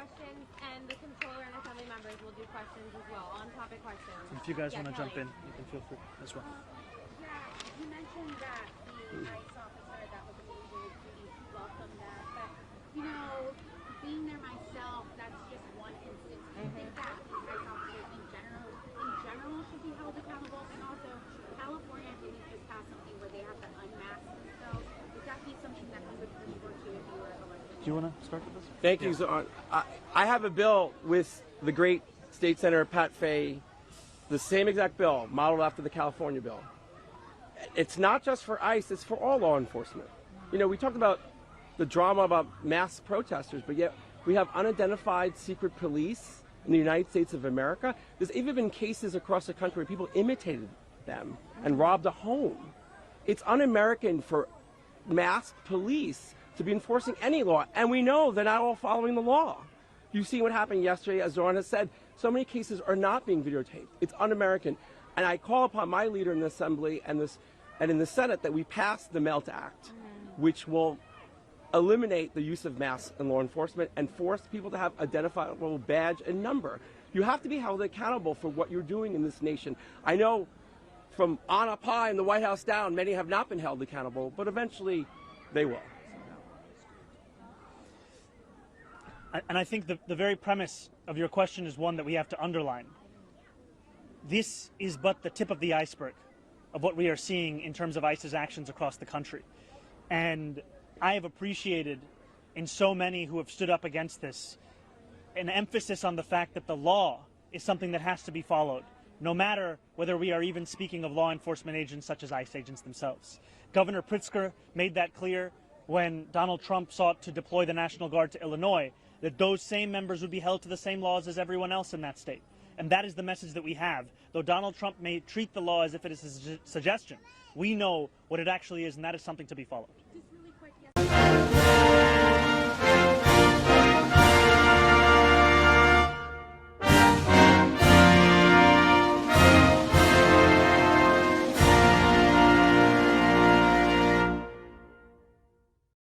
questions, and the controller and assembly members will do questions as well, on-topic questions. If you guys want to jump in, you can feel free as well. Yeah, you mentioned that the ICE officer that was able to welcome that, but, you know, being there myself, that's just one instance. Do you think that ICE officers in general should be held accountable? And also, California, I believe, just passed something where they have to unmask themselves. Would that be something that you would report to if you were elected? Do you want to start with this? Thank you, Zohran. I have a bill with the great State Senator Pat Fay, the same exact bill, modeled after the California bill. It's not just for ICE, it's for all law enforcement. You know, we talked about the drama about mass protesters, but yet we have unidentified secret police in the United States of America. There's even been cases across the country where people imitated them and robbed a home. It's un-American for masked police to be enforcing any law, and we know they're not all following the law. You've seen what happened yesterday, as Zohran has said. So many cases are not being videotaped. It's un-American. And I call upon my leader in the Assembly and in the Senate that we pass the MELT Act, which will eliminate the use of masks in law enforcement and force people to have identifiable badge and number. You have to be held accountable for what you're doing in this nation. I know from on up high in the White House down, many have not been held accountable, but eventually they will. And I think the very premise of your question is one that we have to underline. This is but the tip of the iceberg of what we are seeing in terms of ICE's actions across the country. And I have appreciated in so many who have stood up against this an emphasis on the fact that the law is something that has to be followed, no matter whether we are even speaking of law enforcement agents such as ICE agents themselves. Governor Pritzker made that clear when Donald Trump sought to deploy the National Guard to Illinois, that those same members would be held to the same laws as everyone else in that state. And that is the message that we have. Though Donald Trump may treat the law as if it is a suggestion, we know what it actually is, and that is something to be followed.